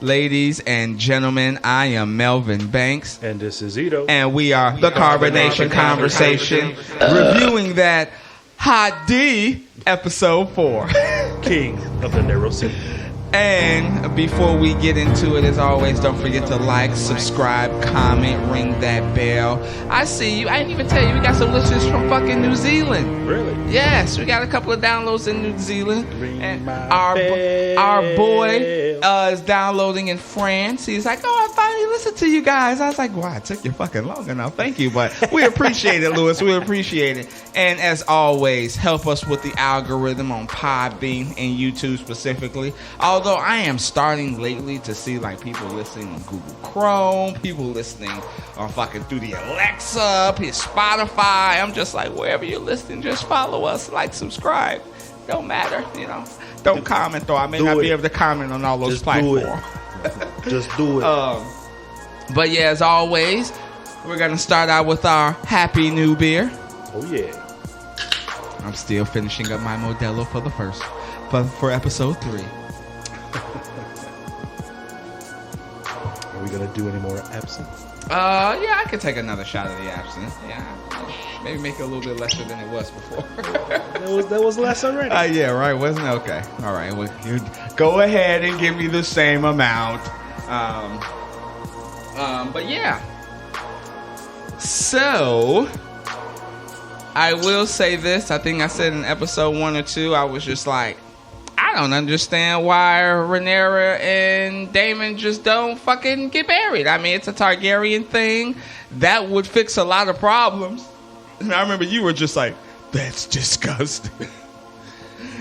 Ladies and gentlemen, I am Melvin Banks. And this is Ito. And we are the Carbonation Conversation, reviewing that Hot D episode 4. King of the Narrow City. And before we get into it, as always, don't forget to like, subscribe, comment, ring that bell. I see you. I didn't even tell you we got some listeners from fucking New Zealand. Really? Yes, we got a couple of downloads in New Zealand. Ring And my our boy bell. is downloading in France. He's like, oh, I finally listened to you guys. I was like, wow, it took you fucking long enough. Thank you. But we appreciate it, Louis. We appreciate it. And as always, help us with the algorithm on Podbean and YouTube specifically. Although I am starting lately to see like people listening on Google Chrome, people listening on fucking through the Alexa, his Spotify. I'm just like, wherever you're listening, just follow us, like, subscribe. Don't matter, you know. Don't comment though. I may not be able to comment on all those Just platforms. Just do it. But yeah, as always, we're gonna start out with our Happy New Beer. Oh yeah. I'm still finishing up my Modelo for the for episode 3. Are we gonna do any more absinthe? Yeah, I could take another shot of the absinthe. Yeah, maybe make it a little bit lesser than it was before. that was less already. Yeah, right. Wasn't it? Okay. All right. Well, you go ahead and give me the same amount. But yeah. So I will say this. I think I said in episode 1 or 2, I was just like, I don't understand why Rhaenyra and Daemon just don't fucking get married. I mean, it's a Targaryen thing. That would fix a lot of problems. And I remember you were just like, that's disgusting.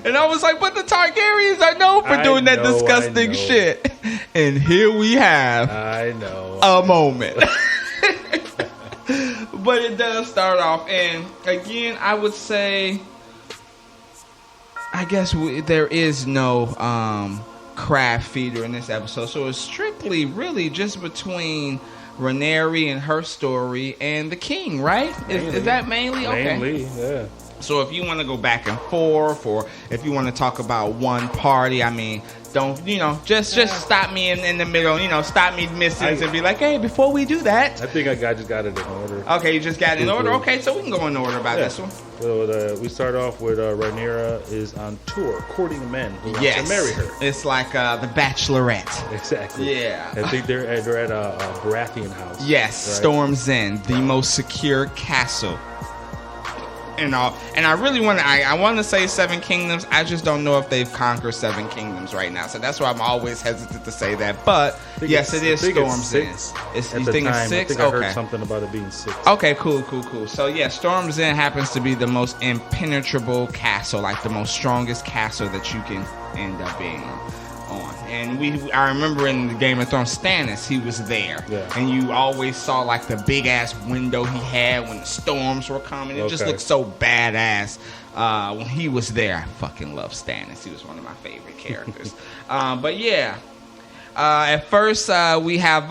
And I was like, but the Targaryens are known for doing that disgusting shit. And here we have a moment. But it does start off. And again, I would say, I guess there is no crab feeder in this episode. So it's strictly really just between Rhaenyra and her story and the king, right? Is that mainly? Okay. Mainly, yeah. So if you want to go back and forth, or if you want to talk about one party, I mean, don't, just stop me in the middle, stop me missing and be like, hey, before we do that. I think I just got it in order. Okay, you just got it in order? Okay, so we can go in order about this one. So we start off with Rhaenyra is on tour, courting men who want to marry her. It's like the Bachelorette. Exactly. Yeah. I think they're at a Baratheon house. Yes, right? Storm's End, the most secure castle. And I really want to. I want to say 7 kingdoms. I just don't know if they've conquered 7 kingdoms right now. So that's why I'm always hesitant to say that. But yes, it is Storm's End. You think it's 6? I think I heard something about it being 6. Okay, cool. So yeah, Storm's End happens to be the most impenetrable castle, like the most strongest castle that you can end up being on. And I remember in the Game of Thrones, Stannis, he was there. Yeah. And you always saw like the big ass window he had when the storms were coming. It just looked so badass when he was there. I fucking love Stannis. He was one of my favorite characters. But yeah, at first we have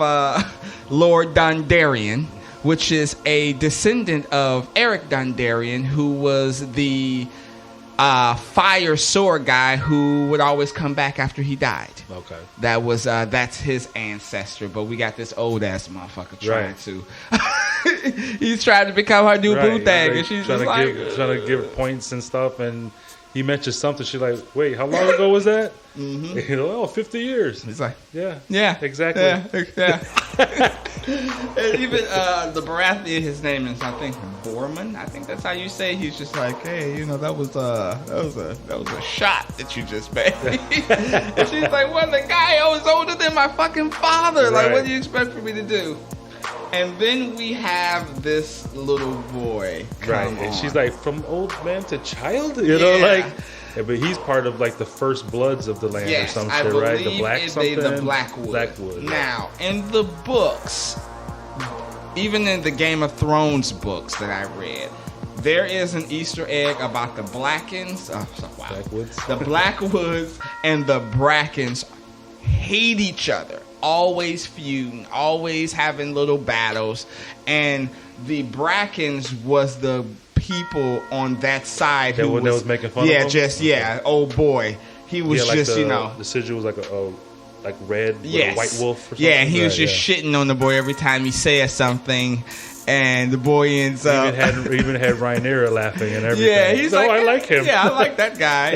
Lord Dondarrion, which is a descendant of Eric Dondarrion, who was the fire sword guy who would always come back after he died. Okay. That's his ancestor, but we got this old ass motherfucker trying to he's trying to become her new boo thing, and she's just like trying to give points and stuff, and he mentioned something. She's like, wait, how long ago was that? Mm-hmm. 50 years. He's like, yeah, exactly. Yeah. And even the Baratheon, his name is, I think, Borman. I think that's how you say. He's just like, hey, that was a shot that you just made. And she's like, well, the guy was older than my fucking father. Like, what do you expect for me to do? And then we have this little boy come on. And she's like, from old man to child? But he's part of like the first bloods of the land or some shit, right? The Blackwood. Now, in the books, even in the Game of Thrones books that I read, there is an Easter egg about the Blackens. Blackwoods. The Blackwoods and the Brackens hate each other. Always feuding, always having little battles. And the Brackens was the people on that side who was making fun of him? Oh boy. He was like just, the sigil was like like red with a white wolf or something. Yeah, he was just shitting on the boy every time he says something. And the boy ends up... Even had Rhaenyra laughing and everything. Yeah, he's like... I like him. Yeah, I like that guy.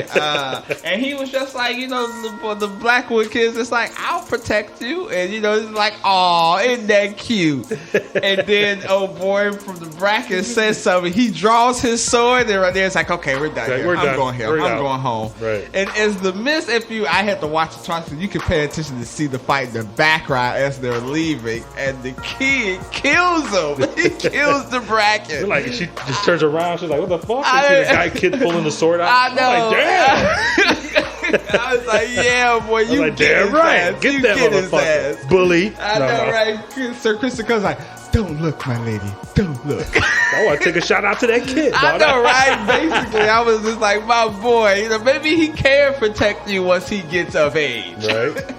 And he was just like, the Blackwood kids, it's like, I'll protect you. And, it's like, aw, isn't that cute? And then, boy from the bracket says something. He draws his sword, and right there, it's like, okay, we're done here. I'm going here. I'm going home. Right. And as the miss, I had to watch it twice, so you can pay attention to see the fight in the background as they're leaving. And the kid kills him. He kills the bracket. Like she just turns around. She's like, "What the fuck?" You see the kid pulling the sword out. I know. I'm like, damn. I was like, "Yeah, boy, you like, get his right. ass. Get you that get his motherfucker, ass. bully." I know, right? Sir Kristen comes like, "Don't look, my lady. Don't look." I want to take a shout out to that kid. I know, right? Basically, I was just like, my boy. Maybe he can protect you once he gets of age. Right.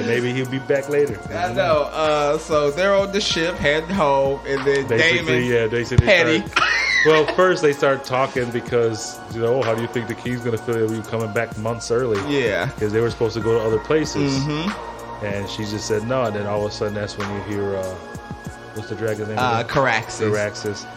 Maybe he'll be back later. I know. So they're on the ship heading home, and then basically, petty. Well, first they start talking because how do you think the king's gonna feel you coming back months early? Yeah, because they were supposed to go to other places, and she just said no. And then all of a sudden, that's when you hear what's the dragon's name? Caraxes.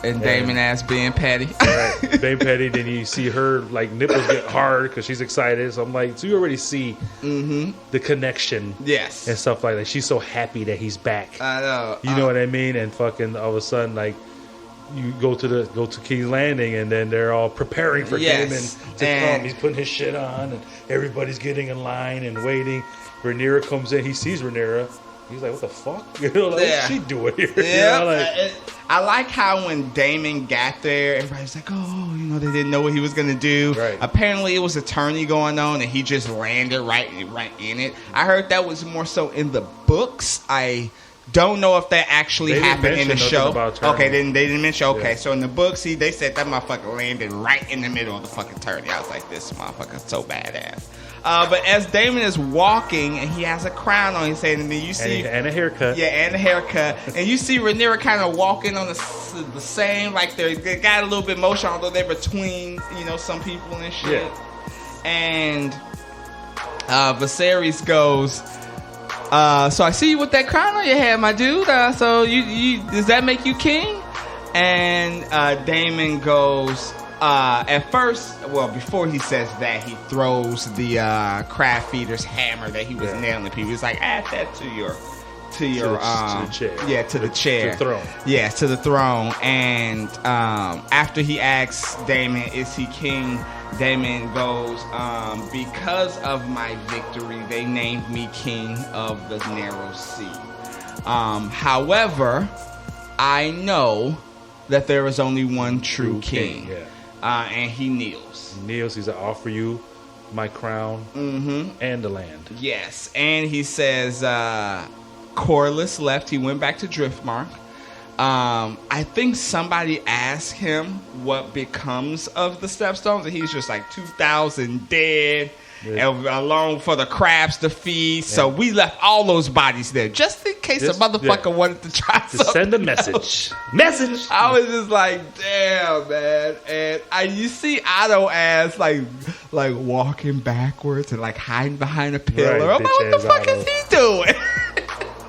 And Damon ass being petty. Right, being petty. Then you see her like nipples get hard because she's excited. So I'm like, so you already see the connection, yes, and stuff like that. She's so happy that he's back. I know. You know what I mean? And fucking all of a sudden, like you go to King's Landing, and then they're all preparing for Damon to come. He's putting his shit on, and everybody's getting in line and waiting. Rhaenyra comes in. He sees Rhaenyra. He's like, what the fuck? What's she doing here? Yeah. I like how when Damon got there, everybody's like, they didn't know what he was going to do. Right. Apparently, it was a tourney going on, and he just landed right in it. I heard that was more so in the books. I don't know if that actually happened in the show. Okay, they didn't mention. Okay, yeah. So in the books, they said that motherfucker landed right in the middle of the fucking tourney. I was like, this motherfucker's so badass. But as Damon is walking and he has a crown on his head, and then you see and a haircut, and a haircut, and you see Rhaenyra kind of walking on the same, like they got a little bit motion, although they're between some people and shit. Yeah. And Viserys goes, so I see you with that crown on your head, my dude. So you does that make you king? And Damon goes. At first, before he says that, he throws the crab feeder's hammer that he was nailing people. He's like, add that to the chair. Yeah, to the chair. To the throne. Yeah, to the throne. And after he asks Damon, is he king? Damon goes, because of my victory, they named me king of the narrow sea. However, I know that there is only one true king. Yeah. And he kneels. He's like, I offer you my crown and the land. Yes. And he says, Corlys left. He went back to Driftmark. I think somebody asked him what becomes of the Stepstones, and he's just like 2,000 dead. Yeah. And along for the crabs to feed. Yeah. So we left all those bodies there just in case a motherfucker wanted to try something. To send a message. Message. I was just like, damn, man. And you see Otto as like walking backwards and like hiding behind a pillar. Right, I'm like, what the fuck is he doing?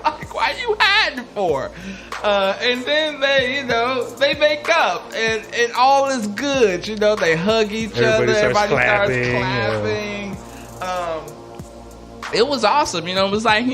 Like, why are you hiding for? And then they make up and all is good. They hug each other. Everybody starts clapping. It was awesome. It was like,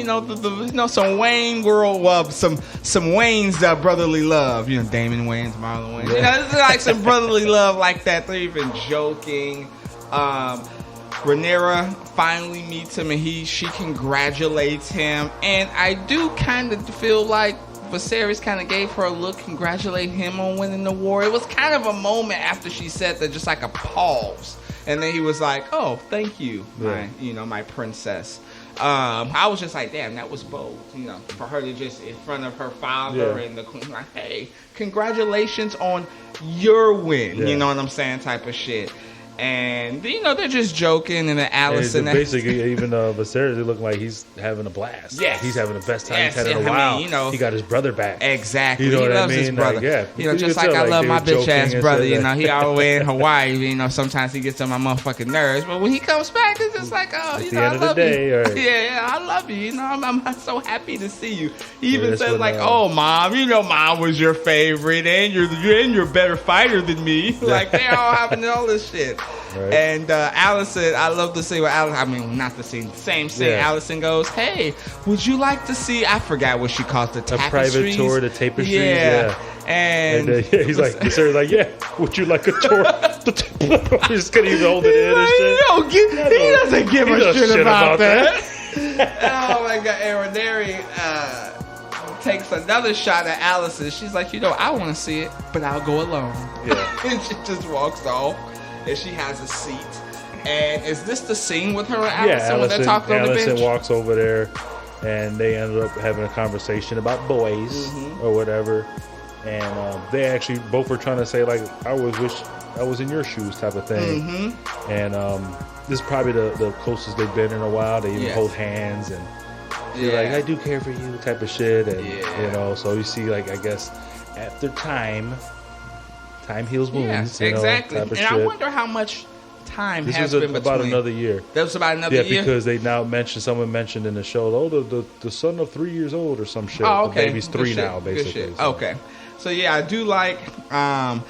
some Wayne world, some Wayne's brotherly love. Damon Wayans, Marlon Wayans. It's like some brotherly love like that. They're even joking. Rhaenyra finally meets him, and she congratulates him. And I do kind of feel like Viserys kind of gave her a look, congratulate him on winning the war. It was kind of a moment after she said that, just like a pause. And then he was like, "Oh, thank you, my princess." I was just like, "Damn, that was bold." For her to just in front of her father and the queen, like, "Hey, congratulations on your win." You know what I'm saying? Type of shit. And they're just joking, and then Alice and basically even Viserys, it looked like he's having a blast. Yes, like he's having the best time he's had in a while. He got his brother back. Exactly, he loves his brother. Just like I love my bitch ass brother. He all the way in Hawaii. Sometimes he gets on my motherfucking nerves, but when he comes back, it's just like, oh, at the end of the day, I love you. You know, I'm so happy to see you. He even said like, oh, Mom, you know, Mom was your favorite, and you're a better fighter than me. Like, they're all having all this shit. Right. And Allison, I love to see what Allison, I mean, not the scene, same scene. Yeah. Allison goes, hey, would you like to see, I forgot what she calls the tapestries. A private tour, the tapestries, yeah. And he's like, the sir's like, yeah, would you like a tour? He just couldn't even hold it in and shit. He doesn't give a shit about that. Oh my God, and Renee takes another shot at Allison. She's like, you know, I want to see it, but I'll go alone. Yeah. And she just walks off, and she has a seat. And is this the scene with her and Allison when they're talking on the bench? Allison walks over there, and they ended up having a conversation about boys or whatever. And they actually both were trying to say, like, I always wish I was in your shoes type of thing. And this is probably the closest they've been in a while. They even hold hands and you're like, I do care for you type of shit. And, you know, so you see, like, I guess after time heals wounds. Exactly. Type of and shit. I wonder how much time has been between. About another year. That was about another year? Yeah, because they now someone mentioned in the show, the son of 3 years old or some shit. Oh, okay. The baby's 3 now, basically. Good shit. So. Okay. So, yeah, I do like how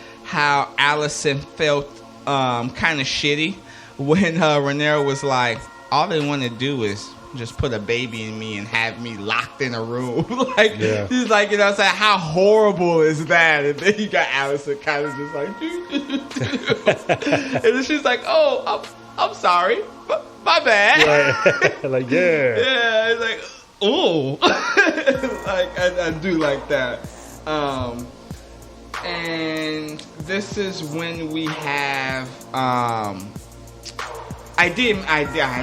Allison felt kind of shitty when Renee was like, all they want to do is just put a baby in me and have me locked in a room. Like, she's like, you know what I'm saying? How horrible is that? And then you got Allison kind of just like, and then she's like, oh, I'm sorry. My bad. Right. Like, yeah. Yeah, it's like, ooh. Like, I do like that. And this is when we have I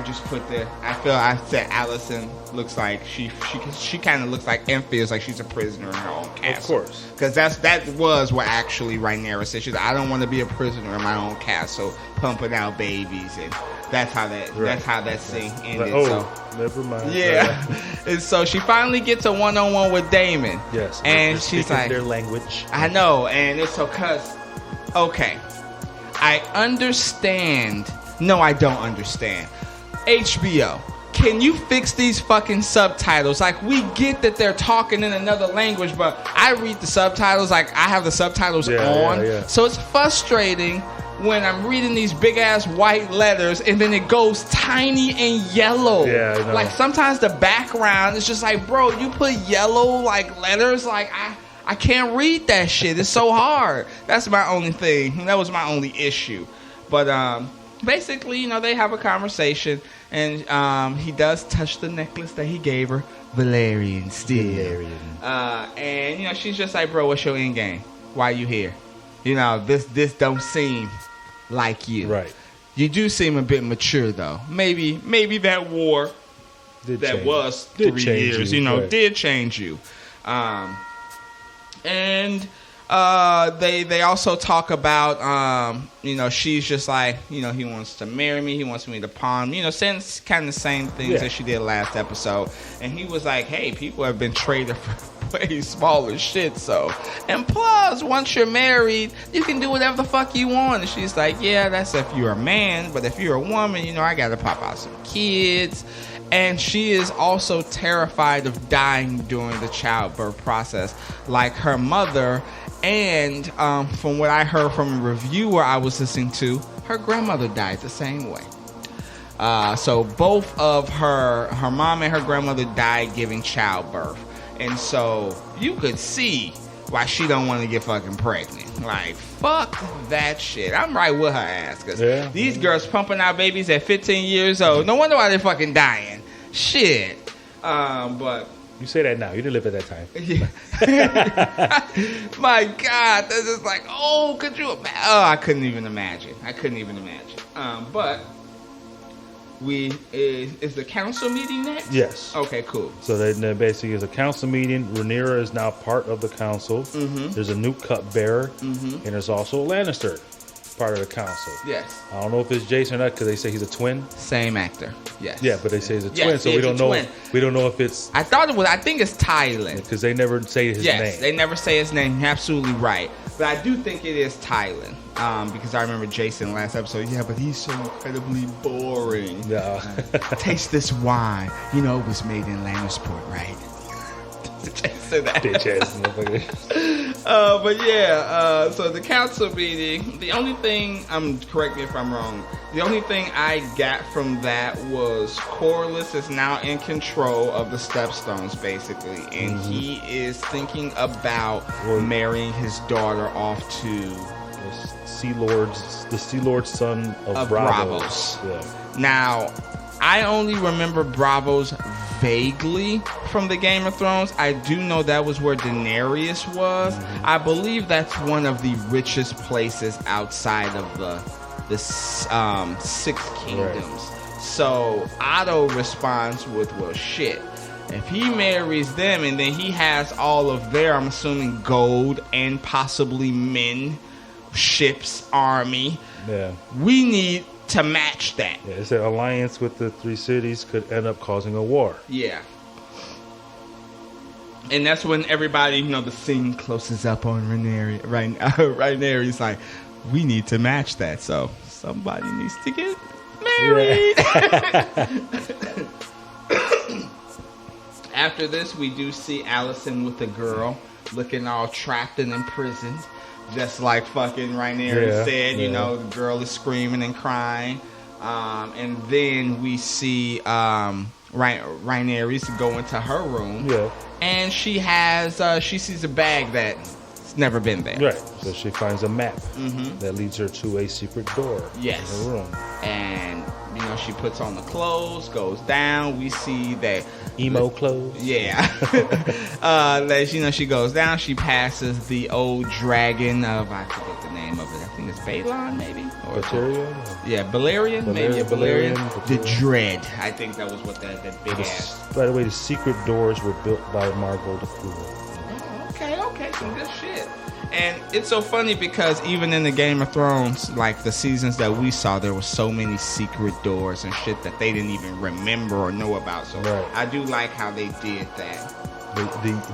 just put there. I said Allison looks like she kind of looks like and feels like she's a prisoner in her own castle. Of course, because that was what actually Rhaenyra said. She's like, I don't want to be a prisoner in my own castle, pumping out babies, and that's how that scene ended. Like, so never mind. Yeah, and so she finally gets a one-on-one with Daemon. Yes, and she's like, their language. I know, and it's so okay, I understand. No, I don't understand. HBO, can you fix these fucking subtitles? Like, we get that they're talking in another language, but I read the subtitles, like, I have the subtitles on. Yeah. So it's frustrating when I'm reading these big-ass white letters, and then it goes tiny and yellow. Yeah, I know. Like, sometimes the background is just like, bro, you put yellow, like, letters, like, I can't read that shit. It's so hard. That's my only thing. That was my only issue. But, basically, you know, they have a conversation, and he does touch the necklace that he gave her, Valerian steel. And, you know, she's just like, bro, what's your end game? Why you here? You know, this don't seem like you. Right. You do seem a bit mature, though. Maybe that war that was 3 years, you know, did change you. And they also talk about, you know, she's just like, you know, he wants to marry me. He wants me to pawn, you know, saying kind of the same things that she did last episode. And he was like, hey, people have been traded for way smaller shit. So, and plus, once you're married, you can do whatever the fuck you want. And she's like, yeah, that's if you're a man. But if you're a woman, you know, I got to pop out some kids. And she is also terrified of dying during the childbirth process, like her mother. And from what I heard from a reviewer I was listening to, her grandmother died the same way. So both of her mom and her grandmother died giving childbirth. And so you could see why she don't want to get fucking pregnant. Like, fuck that shit. I'm right with her ass. Because these girls pumping out babies at 15 years old. No wonder why they're fucking dying. Shit. But... You say that now. You didn't live at that time. Yeah. My God. That's just like, oh, could you imagine? Oh, I couldn't even imagine. But is the council meeting next? Yes. Okay, cool. So then basically it's a council meeting. Rhaenyra is now part of the council. Mm-hmm. There's a new cupbearer. Mm-hmm. And there's also a Lannister part of the council. Yes. I don't know if it's Jason or not because they say he's a twin. Same actor. Yes. Yeah, but they say he's a twin, so we don't know. We don't know if it's. I thought it was. I think it's Tylan because they never say his name. Yes, they never say his name. You're absolutely right. But I do think it is Tylen. Because I remember Jason last episode. Yeah, but he's so incredibly boring. Yeah. Taste this wine. You know it was made in Lannisport, right? Jason that. Bitch ass motherfucker. But yeah, so the council meeting, the only thing, correct me if I'm wrong, the only thing I got from that was Corlys is now in control of the Stepstones, basically, and he is thinking about marrying his daughter off to the Sea Lord's son of Bravos. Yeah. Now, I only remember Bravos vaguely from the Game of Thrones. I do know that was where Daenerys was. I believe that's one of the richest places outside of the Six Kingdoms. Right. So Otto responds with, well, shit. If he marries them and then he has all of their, I'm assuming, gold and possibly men, ships, army, we need to match that. Yeah, it's an alliance with the three cities could end up causing a war. Yeah. And that's when everybody, the scene closes up on Rhaenyra. Rhaenyra's like, we need to match that. So somebody needs to get married. Yeah. After this, we do see Alicent with the girl looking all trapped and imprisoned. Just like fucking Rhaenyra said, the girl is screaming and crying. And then we see Rhaenyra's go into her room. Yeah. And she sees a bag that's never been there. Right. So she finds a map that leads her to a secret door in her room. And, she puts on the clothes, goes down. We see that... Emo clothes? Yeah. That, she goes down. She passes the old dragon of... I forget the name of it. I think it's Balon, maybe? Or Balerion? Yeah, Balerion? Maybe a Balerion. The Balerion. Dread. I think that was what that big ass... By the way, the secret doors were built by Margot the Fool. Oh, okay. Some good shit. And it's so funny because even in the Game of Thrones, like the seasons that we saw, there were so many secret doors and shit that they didn't even remember or know about. So I do like how they did that.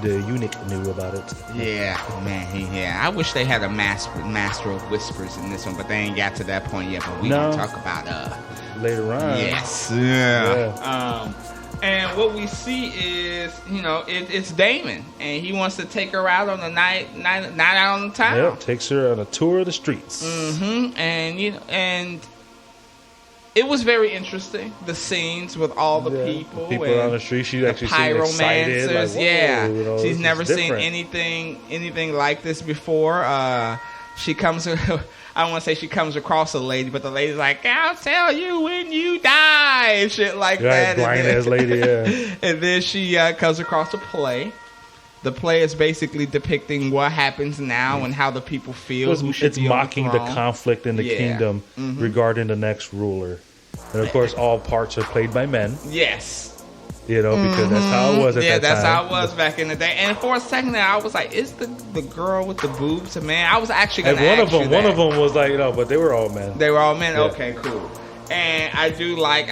The eunuch knew about it. Yeah, man. Yeah, I wish they had a master of whispers in this one, but they ain't got to that point yet. But we can talk about later on. Yes. Yeah. And what we see is, it's Daemon, and he wants to take her out on a night out on the town. Yeah, takes her on a tour of the streets. And and it was very interesting, the scenes with all the people on the street. She actually seemed excited. Like, she's never seen anything like this before. She comes. I don't want to say she comes across a lady, but the lady's like, I'll tell you when you die, and shit like that. Blind ass lady, yeah. And then she comes across a play. The play is basically depicting what happens now and how the people feel. It's mocking the conflict in the kingdom regarding the next ruler. And of course, all parts are played by men. Yes. Because that's how it was at that time. Yeah, that's how it was back in the day. And for a second there, I was like, is the girl with the boobs a man? I was actually going to ask you that. One of them was like, but they were all men. They were all men? Yeah. Okay, cool. And I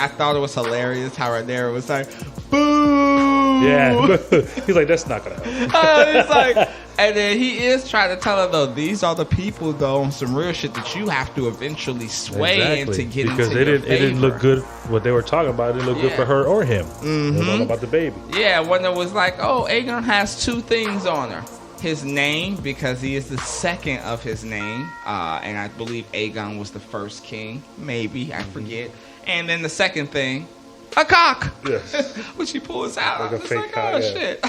thought it was hilarious how right there it was like, boo! Yeah. He's like, that's not going to happen. It's like... And then he is trying to tell her, though, these are the people, though, on some real shit that you have to eventually sway into getting because into your favor. It didn't look good. What they were talking about, it didn't look good for her or him. It was all about the baby. Yeah, one that was like, Aegon has two things on her. His name, because he is the second of his name. And I believe Aegon was the first king. Maybe, I forget. And then the second thing, a cock. Yes. Which he pulls out. Like a fake cock. Shit.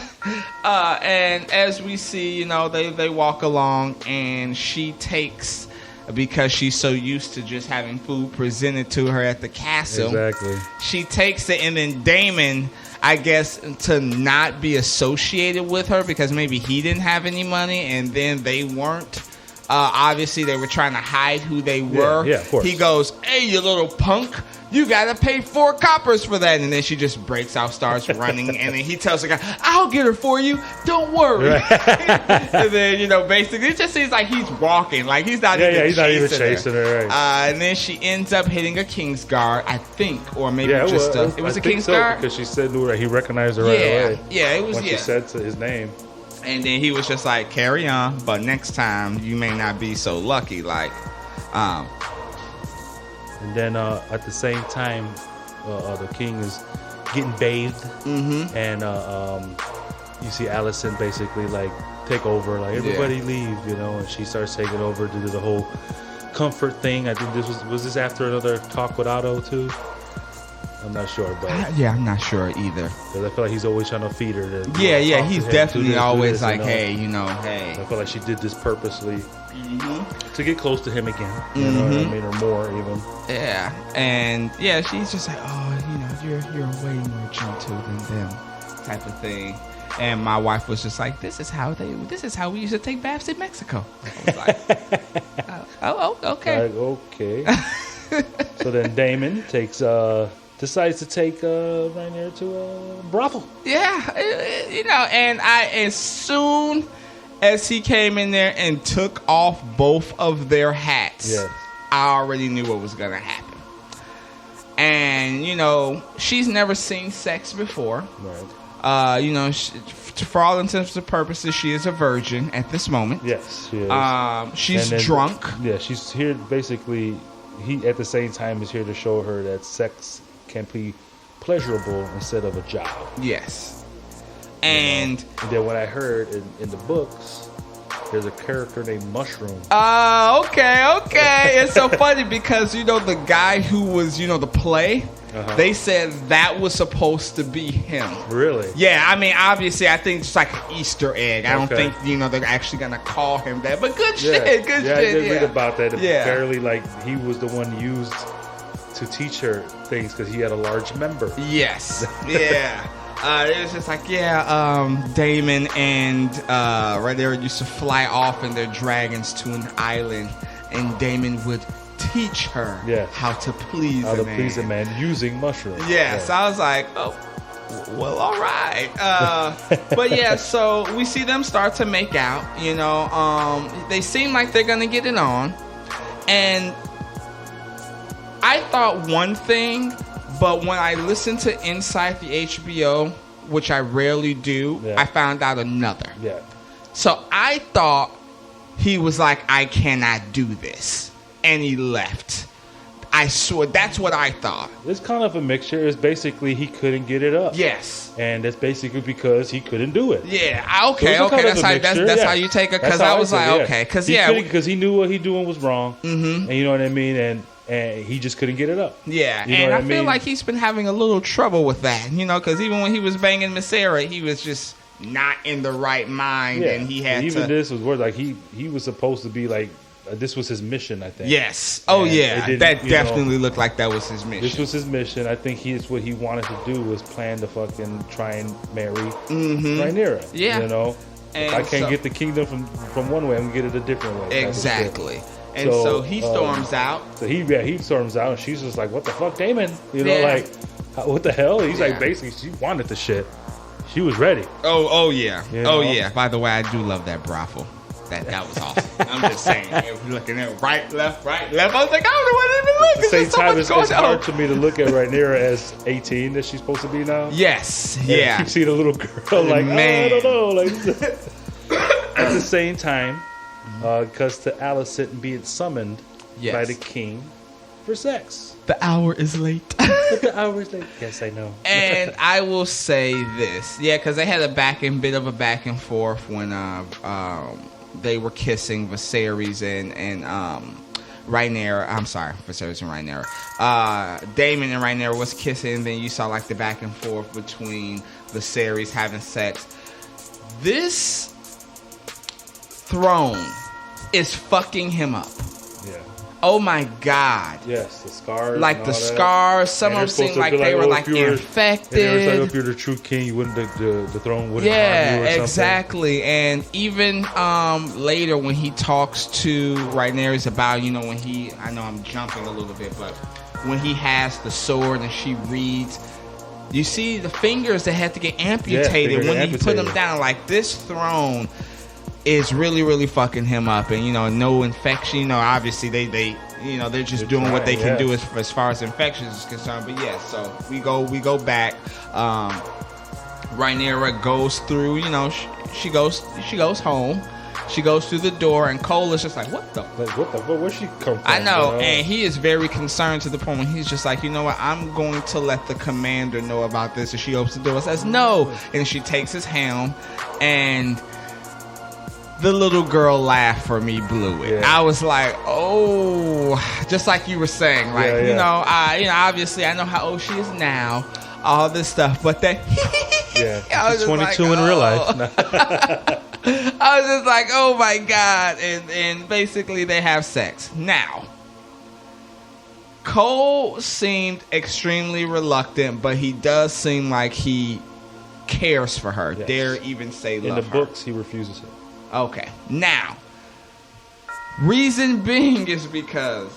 And as we see, they walk along, and she takes, because she's so used to just having food presented to her at the castle. Exactly. She takes it, and then Daemon, I guess, to not be associated with her because maybe he didn't have any money, and then they weren't. Obviously, they were trying to hide who they were. Yeah, of course. He goes, "Hey, you little punk. You gotta pay 4 coppers for that." And then she just breaks out, starts running, and then he tells the guy, "I'll get her for you. Don't worry." Right. And then, basically, it just seems like he's walking, like he's not he's not even chasing her. Right. And then she ends up hitting a Kingsguard, I think, or maybe it was a Kingsguard because she said he recognized her right away. Yeah, it was. When she said his name. And then he was just like, carry on, but next time you may not be so lucky. Like, and then at the same time, the king is getting bathed, and you see Allison basically like take over, like everybody leave, you know, and she starts taking over to do the whole comfort thing. I think this was this after another talk with Otto too. I'm not sure, but I'm not sure either. Because I feel like he's always trying to feed her. He's definitely always like, hey. I feel like she did this purposely to get close to him again. You know what I mean, or more even. Yeah, and she's just like, oh, you're way more gentle than them, type of thing. And my wife was just like, this is how we used to take baths in Mexico. I was like, okay. Like, okay. So then Damon decides to take Rainier to a brothel. Yeah, and as soon as he came in there and took off both of their hats, I already knew what was gonna happen. And she's never seen sex before. Right. For all intents and purposes, she is a virgin at this moment. Yes, she is. She's drunk. Yeah, she's here basically. He at the same time is here to show her that sex can be pleasurable instead of a job. Yes. And then what I heard in the books, there's a character named Mushroom. Okay. It's so funny because the guy who was the play, they said that was supposed to be him. Really? Yeah, I mean, obviously, I think it's like an Easter egg. I don't think they're actually gonna call him that. But good shit. I did read about that. Apparently, like he was the one used to teach her things because he had a large member. Yes. Yeah. It was just like, Damon and Rainier used to fly off in their dragons to an island, and Damon would teach her how to please a man using mushrooms. So I was like, oh, well, all right. But so we see them start to make out. They seem like they're gonna get it on, and I thought one thing, but when I listened to Inside the HBO, which I rarely do, I found out another. Yeah. So I thought he was like, I cannot do this, and he left. I swear, that's what I thought. It's kind of a mixture. It's basically he couldn't get it up. Yes. And that's basically because he couldn't do it. Yeah. Okay. So that's how you take it. Because I was like, okay. Because he knew what he doing was wrong. Mm-hmm. And you know what I mean? And he just couldn't get it up. Yeah. And I feel like he's been having a little trouble with that. Because even when he was banging Miss Sarah, he was just not in the right mind. And he had even this was worse. Like he was supposed to be like, this was his mission, I think. Yes. Oh, yeah. That definitely looked like that was his mission. This was his mission. I think what he wanted to do was plan to fucking try and marry Rhaenyra. Yeah. If I can't get the kingdom from one way, I'm going to get it a different way. Exactly. And so he storms out. So he storms out, and she's just like, what the fuck, Damon? Like, what the hell? He's like, basically, she wanted the shit. She was ready. Oh yeah. Yeah. By the way, I do love that brothel. That was awesome. I'm just saying. If you're looking at right, left. I was like, I don't know what to even look. At the same time, it's hard to me to look at Rhaenyra as 18 that she's supposed to be now. Yes. And I keep seeing a little girl like, man. I don't know. Like, at the same time, because to Alicent being summoned by the king for sex. The hour is late. The hour is late. Yes, I know. And I will say this. Yeah, because they had a bit of a back and forth when they were kissing Viserys and Rhaenyra. I'm sorry, Viserys and Rhaenyra. Daemon and Rhaenyra was kissing, and then you saw like the back and forth between Viserys having sex. This throne is fucking him up. Yeah. Oh my God. Yes, the scars. Like the scars. Some of them seemed like they were like infected. And it was like, if you're the true king, you wouldn't the throne wouldn't harm you or exactly. And even later when he talks to Rhaenyra about, when I know I'm jumping a little bit, but when he has the sword and she reads, you see the fingers that had to get amputated when he put them down. Like, this throne is really, really fucking him up, and no infection. Obviously they're just doing what they can do as far as infections is concerned. But so we go back. Rhaenyra goes through, she goes home. She goes through the door, and Cole is just like, what the? Where'd she come from? I know, and he is very concerned to the point when he's just like, you know what? I'm going to let the commander know about this. And she opens the door and says, no. And she takes his helm, and the little girl laughed for me, blew it. Yeah. I was like, oh, just like you were saying, like, obviously I know how old she is now, all this stuff, but that, she's 22 in real life. I was just like, oh my God. And basically they have sex. Now, Cole seemed extremely reluctant, but he does seem like he cares for her. Yes. Dare even say love her. In the books, he refuses it. Okay. Now, reason being is because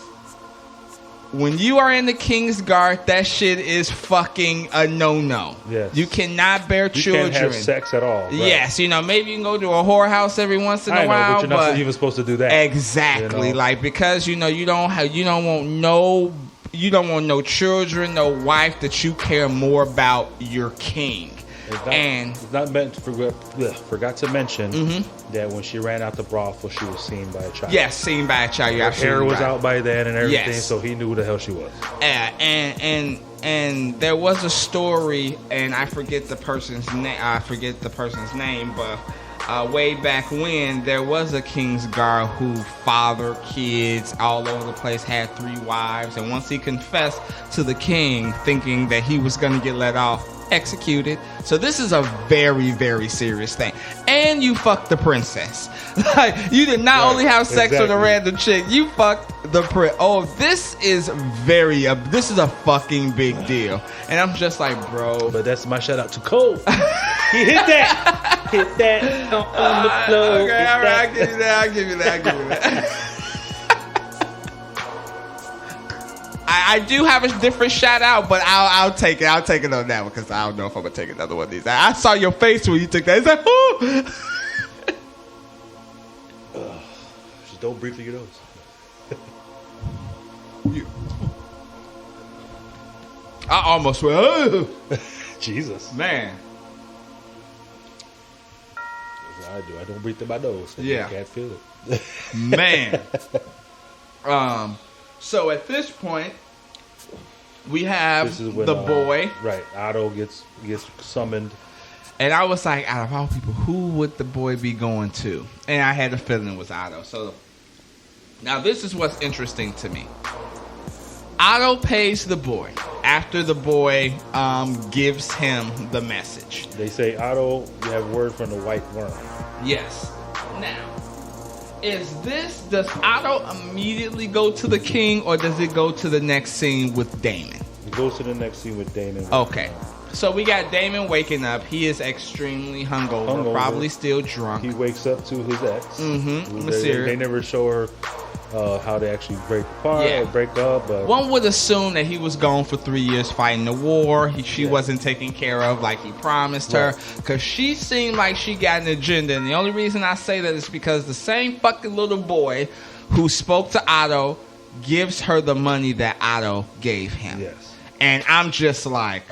when you are in the King's Guard, that shit is fucking a no-no. Yes. You cannot bear children. You can't have sex at all. Right? Yes, maybe you can go to a whorehouse every once in a while, but you're not even supposed to do that. Exactly, like because you don't want no children, no wife that you care more about your king. It's not meant to forgot to mention that when she ran out the brothel, she was seen by a child. Yes, seen by a child. Her hair was out by then and everything, so he knew who the hell she was. And there was a story, and I forget the person's name. But way back when, there was a King's Guard who fathered kids all over the place, had 3 wives, and once he confessed to the king, thinking that he was going to get let off, executed. So this is a very, very serious thing. And you fucked the princess. Like, you did not only have sex with a random chick, you fucked the prince. Oh, this is a fucking big deal. And I'm just like, bro. But that's my shout out to Cole. He hit that. Hit that on the floor. Okay, all right, I'll give you that. I do have a different shout out, but I'll take it. I'll take it on that one because I don't know if I'm gonna take another one of these. I saw your face when you took that. It's like, oh. Just don't breathe through your nose. I almost went. Oh. Jesus, man. That's what I do. I don't breathe through my nose. So I can't feel it. Man. So at this point, we have the boy. Right, Otto gets summoned. And I was like, out of all people, who would the boy be going to? And I had a feeling it was Otto. So now this is what's interesting to me. Otto pays the boy after the boy gives him the message. They say, Otto, you have word from the white worm. Yes. Now, does Otto immediately go to the king, or does it go to the next scene with Daemon? It goes to the next scene with Daemon. Okay. So we got Daemon waking up. He is extremely hungover. Probably still drunk. He wakes up to his ex. Mm-hmm. They never show her how they actually break apart or break up. But one would assume that he was gone for 3 years fighting the war. She wasn't taken care of like he promised her, because she seemed like she got an agenda. And the only reason I say that is because the same fucking little boy who spoke to Otto gives her the money that Otto gave him. Yes. And I'm just like,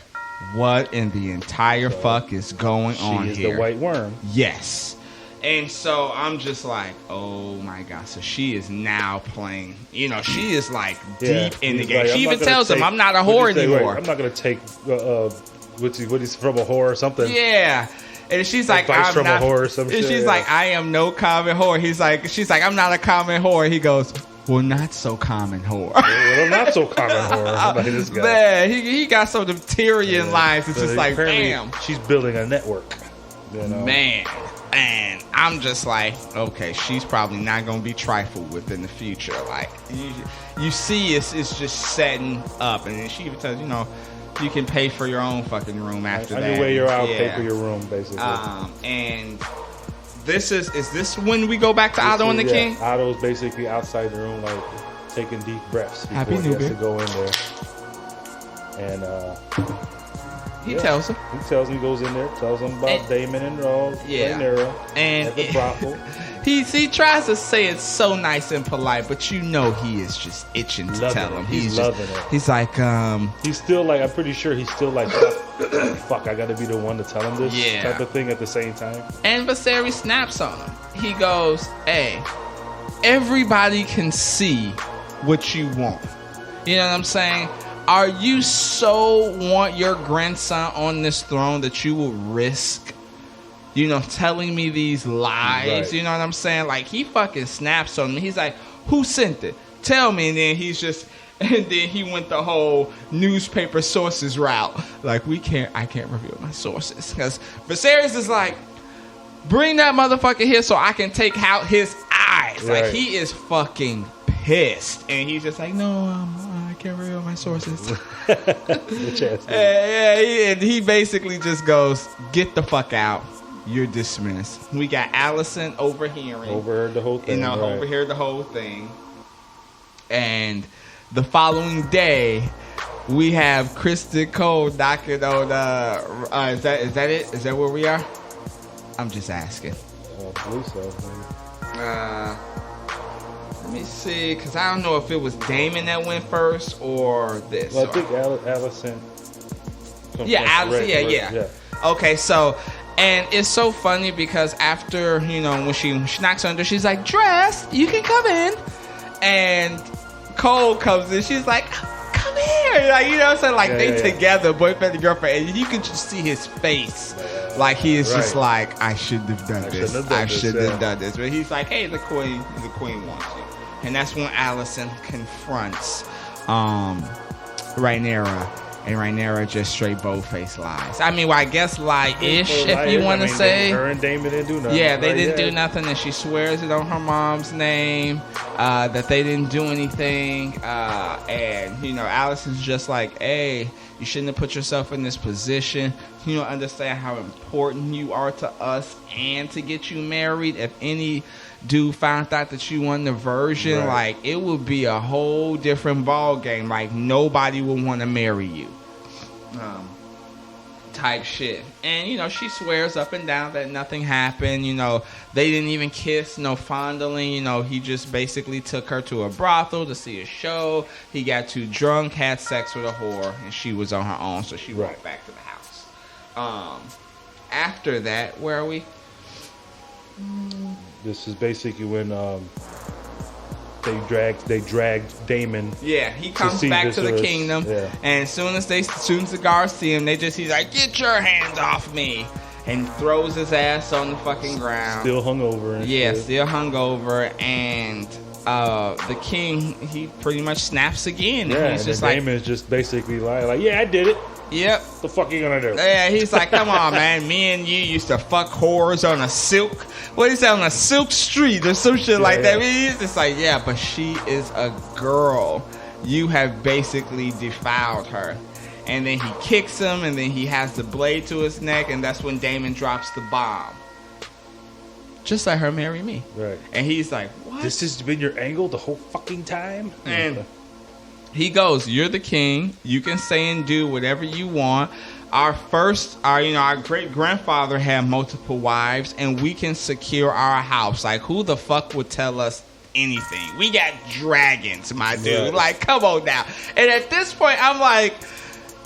what in the entire fuck is going on here? She is the white worm. Yes. And so I'm just like, oh my God. So she is now playing, she is like deep in the game. Like, she even tells him, I'm not a whore anymore. I'm not going to take what he's from a whore or something. Yeah. And she's like, advice from a whore or some shit. She's like, I am no common whore. She's like, I'm not a common whore. He goes, well, not so common whore. Well, not so common whore. Like this guy. Man, he got some of the Tyrion lines. It's just like, damn. She's building a network. Man. And I'm just like, okay, she's probably not going to be trifled with in the future. Like, you see it's just setting up. And then she even tells, you can pay for your own fucking room after that. On your way you're out, pay for your room, basically. And this is this when we go back to Otto and the King? Otto's basically outside the room, like, taking deep breaths before Happy he New has Year. to go in there. And, he tells him. He goes in there, tells him about Daemon and Rhaenyra at the brothel. He tries to say it so nice and polite, but he is just itching to tell him. He's loving it. He's like, he's still like, I'm pretty sure he's still like fuck, I gotta be the one to tell him this type of thing at the same time. And Viserys snaps on him. He goes, hey, everybody can see what you want. You know what I'm saying? Are you so want your grandson on this throne that you will risk, telling me these lies? Right. You know what I'm saying? Like, he fucking snaps on me. He's like, who sent it? Tell me. And then and then he went the whole newspaper sources route. Like, I can't reveal my sources. Because Viserys is like, bring that motherfucker here so I can take out his eyes. Right. Like, he is fucking pissed. And he's just like, no, I can't reveal my sources. And he basically just goes, get the fuck out. You're dismissed. We got Alicent overheard the whole thing. Overheard the whole thing. And the following day, we have Kristen Cole knocking on. Is that it? Is that where we are? I'm just asking. I believe so. Let me see, because I don't know if it was Damon that went first or this. Well, I think Alicent. Yeah. Okay, so. And it's so funny because after, when she knocks on her, she's like, dress, you can come in. And Cole comes in, she's like, come here. Like, you know what I'm saying? Like, they together, boyfriend and girlfriend. And you can just see his face. Like, he is just like, I shouldn't have done this. I shouldn't have done this. But he's like, hey, the queen wants you. And that's when Alicent confronts Rhaenyra. And Rhaenyra just straight bold-faced lies. I mean, well, I guess lie-ish, if you want to say. Her and Damon didn't do nothing. Yeah, they didn't do nothing, and she swears it on her mom's name, that they didn't do anything. And, Alicent's just like, hey, you shouldn't have put yourself in this position. You don't understand how important you are to us and to get you married. If any dude found out that you won the virgin, like, it would be a whole different ball game. Like, nobody would want to marry you. Type shit. And, she swears up and down that nothing happened. They didn't even kiss, no fondling. He just basically took her to a brothel to see a show. He got too drunk, had sex with a whore, and she was on her own, so she walked back to the house. After that, where are we? This is basically when they dragged Damon. Yeah, he comes back to the kingdom, and as soon as the guards see him, he's like, "Get your hands off me!" and throws his ass on the fucking ground. Still hungover. Still hungover, and the king, he pretty much snaps again. Yeah, and he's just like, Damon's just basically like, "Yeah, I did it." Yep. What the fuck are you gonna do? Yeah, he's like, come on, man. Me and you used to fuck whores on a silk. What is that, on a silk street or some shit like that? I mean, he's just like, yeah, but she is a girl. You have basically defiled her. And then he kicks him, and then he has the blade to his neck, and that's when Daemon drops the bomb. Just let her marry me. Right. And he's like, what? This has been your angle the whole fucking time? And he goes, you're the king. You can say and do whatever you want. Our great grandfather had multiple wives, and we can secure our house. Like, who the fuck would tell us anything? We got dragons, my dude. Yeah. Like, come on now. And at this point, I'm like,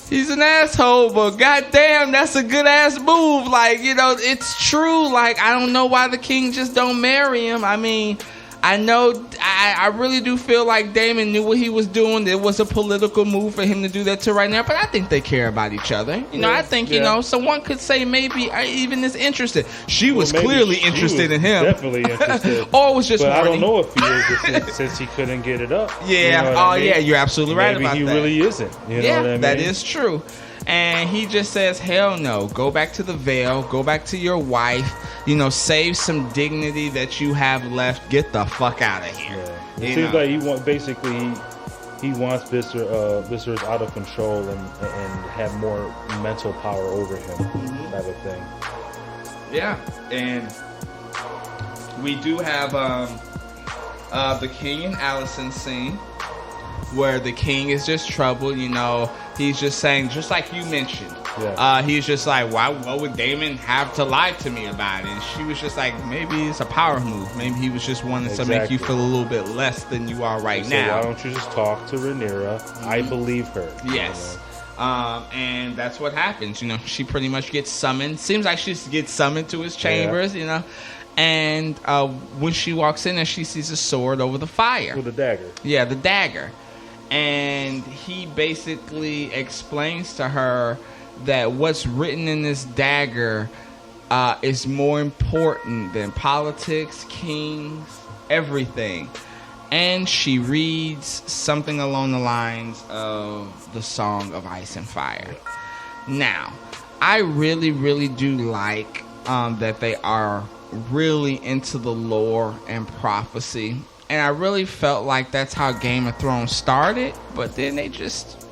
he's an asshole, but goddamn, that's a good ass move. Like, it's true. Like, I don't know why the king just don't marry him. I mean, I know, I really do feel like Daemon knew what he was doing. It was a political move for him to do that to right now, but I think they care about each other. I think, someone could say maybe I even is interested. She was clearly interested in him. Definitely interested. Or it was just but horny. I don't know if he is since he couldn't get it up. Yeah. Yeah, you're absolutely right about that. Maybe he really isn't. You know what I mean? That is true. And he just says, hell no. Go back to the Vale. Go back to your wife. Save some dignity that you have left. Get the fuck out of here. Yeah. It seems like he wants Viserys out of control and have more mental power over him, type of thing. Yeah. And we do have the King and Alicent scene where the king is just troubled. He's just saying, just like you mentioned, he's just like, what would Daemon have to lie to me about it? And she was just like, maybe it's a power move. Maybe he was just wanting to make you feel a little bit less than you are right now. Why don't you just talk to Rhaenyra? I believe her. Yes. And that's what happens. You know, she pretty much gets summoned. Seems like she gets summoned to his chambers, you know. And when she walks in there, she sees a sword over the fire. With a dagger. Yeah, the dagger. And he basically explains to her that what's written in this dagger is more important than politics, kings, everything. And she reads something along the lines of the Song of Ice and Fire. Now, I really, really do like that they are really into the lore and prophecy. And I really felt like that's how Game of Thrones started. But then they just...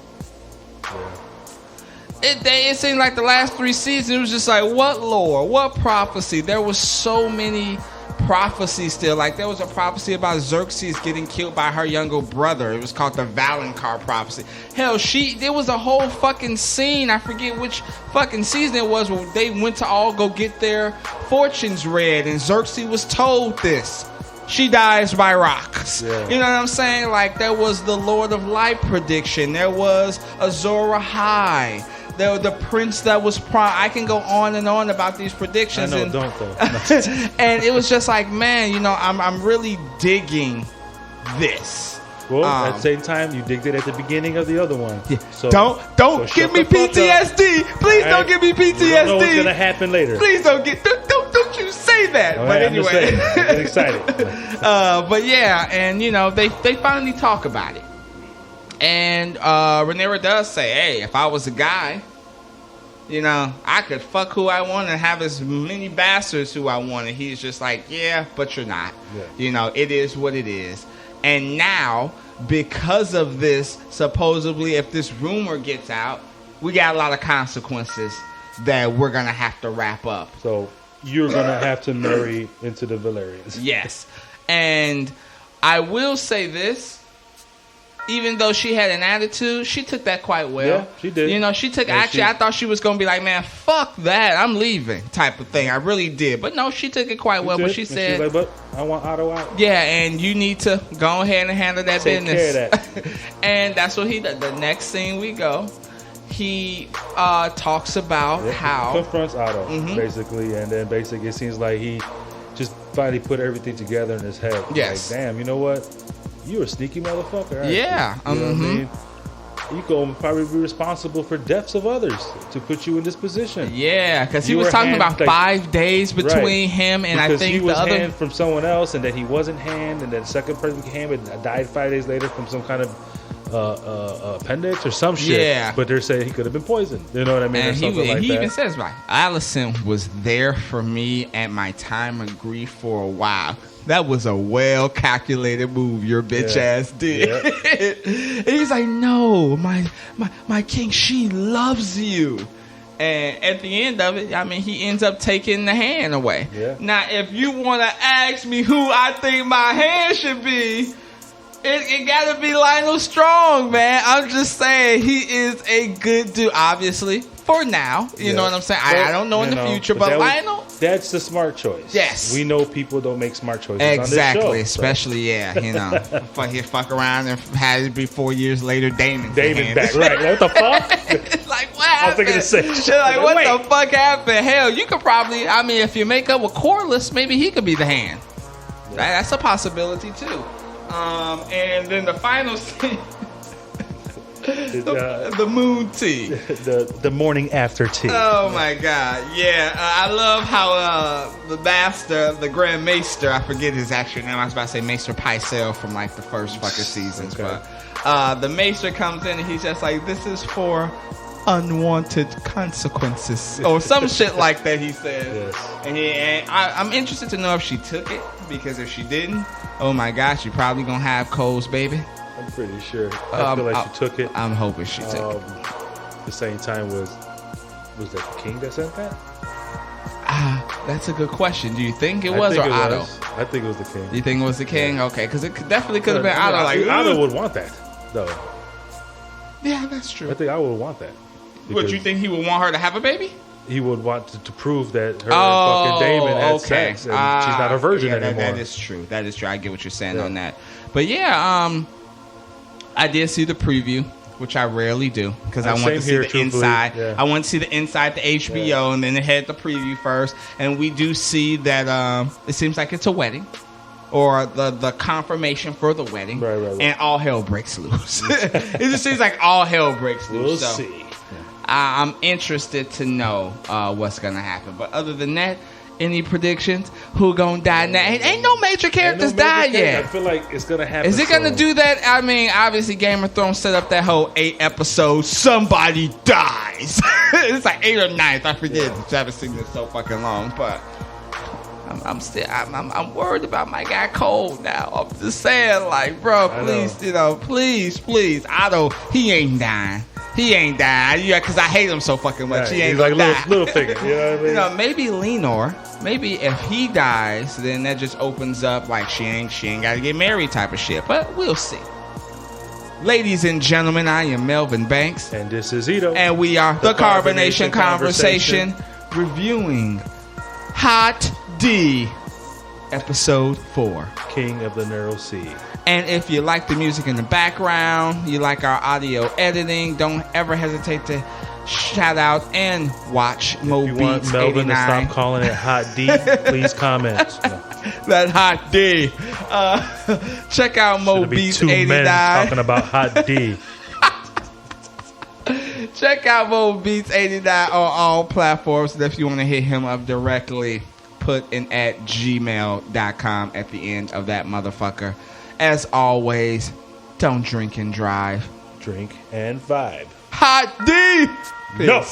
It seemed like the last 3 seasons, it was just like, what lore? What prophecy? There was so many prophecies still. Like, there was a prophecy about Xerxes getting killed by her younger brother. It was called the Valonqar prophecy. Hell, there was a whole fucking scene, I forget which fucking season it was, where they went to all go get their fortunes read, and Xerxes was told this. She dies by rocks. Yeah. You know what I'm saying? Like, there was the Lord of Light prediction. There was Azor Ahai. The prince that was I can go on and on about these predictions. I know, don't though. And it was just like, man, you know, I'm really digging this. Well, at the same time, you digged it at the beginning of the other one. Yeah. So don't give me PTSD. Please don't give me PTSD. You don't know what's gonna happen later. Please don't you say that. All but right, anyway, I'm getting excited. But yeah, and you know, they finally talk about it. And Rhaenyra does say, hey, if I was a guy, you know, I could fuck who I want and have as many bastards who I want. And he's just like, yeah, but you're not. Yeah. You know, it is what it is. And now, because of this, supposedly, if this rumor gets out, we got a lot of consequences that we're going to have to wrap up. So you're going to have to marry into the Valerians. Yes. And I will say this. Even though she had an attitude, she took that quite well. Yeah, she did. You know, she took... Actually, I thought she was going to be like, man, fuck that. I'm leaving type of thing. I really did. But no, she took it quite well. But she said... She's like, but I want Otto out. Yeah, and you need to go ahead and handle that business. Take care of that. And that's what he did. The next scene we go, he talks about how... He confronts Otto, basically. And then basically it seems like he just finally put everything together in his head. Yes. Like, damn, you know what? You a sneaky motherfucker. Right? Yeah. You know what I mean? You can probably be responsible for deaths of others to put you in this position. Yeah, because he was talking about 5 days between him and because I think he was the other... hand from someone else, and then he wasn't hand, and then the second person became and died 5 days later from some kind of appendix or some shit. Yeah. But they're saying he could have been poisoned. You know what I mean? And he that. even says, like, Allison was there for me at my time of grief for a while. That was a well-calculated move your bitch ass did. Yeah. And he's like, no, my king, she loves you. And at the end of it, I mean, he ends up taking the hand away. Yeah. Now, if you want to ask me who I think my hand should be, it gotta be Lionel Strong, man. I'm just saying, he is a good dude, obviously, for now. You know what I'm saying? I don't know in the future, but Lionel... That's the smart choice. Yes. We know people don't make smart choices exactly, on this show, especially, you know. He'll fuck around and have it be 4 years later, Damon back, right. What the fuck? Like, what happened? I was thinking the same shit. Like, what the fuck happened? Hell, you could probably... I mean, if you make up with Corliss, maybe he could be the hand. Yeah. That's a possibility, too. And then the final scene... the moon tea. The morning after tea. Oh my god. Yeah. I love how the master, the Grand Maester, I forget his actual name. I was about to say Maester Pycelle from like the first fucking seasons. Okay. But the Maester comes in and he's just like, this is for unwanted consequences. Or some shit like that he said. Yes. And I'm interested to know if she took it. Because if she didn't, oh my gosh, she probably gonna have Cole's baby. I'm pretty sure. I feel like she took it. I'm hoping she took it. The same time was that the king that sent that? That's a good question. Do you think it was or Otto? I think it was the king. You think it was the king? Yeah. Okay, because it definitely could have been Otto. Like Otto would want that, though. Yeah, that's true. I think I would want that. Would you think he would want her to have a baby? He would want to prove that her fucking Damon had sex and she's not a virgin anymore. That is true. That is true. I get what you're saying on that. But yeah, I did see the preview which I rarely do because I want Same to see here, the truthfully. inside. Yeah. I want to see the inside the HBO, and then they had the preview first. And we do see that it seems like it's a wedding, or the confirmation for the wedding, Right. and all hell breaks loose. It just seems like all hell breaks loose. We'll so see. I'm interested to know what's gonna happen. But other than that, any predictions? Who gonna die now? Ain't no major characters died yet. I feel like it's gonna happen. Is it gonna do that? I mean, obviously, Game of Thrones set up that whole 8 episodes. Somebody dies. It's like 8 or 9. I forget. I haven't seen this so fucking long, but I'm worried about my guy Cole now. I'm just saying, like, bro, please, please. Otto, he ain't dying. Yeah, because I hate him so fucking much. He ain't he's like die. little figure. You know what I mean? You know, maybe Lenore. Maybe if he dies, then that just opens up like she ain't got to get married type of shit. But we'll see. Ladies and gentlemen, I am Melvin Banks, and this is Ito, and we are the Carbonation Conversation, reviewing Hot D, Episode 4, King of the Narrow Sea. And if you like the music in the background, you like our audio editing, don't ever hesitate to shout out and watch Mo If you Beats want Melvin 89. to stop calling it Hot D, please comment. That Hot D. Check out Mo Beats 89. Men talking about Hot D. Check out Mo Beats 89 on all platforms. And if you want to hit him up directly, put an @gmail.com at the end of that motherfucker. As always, don't drink and drive. Drink and vibe. Hot D! No.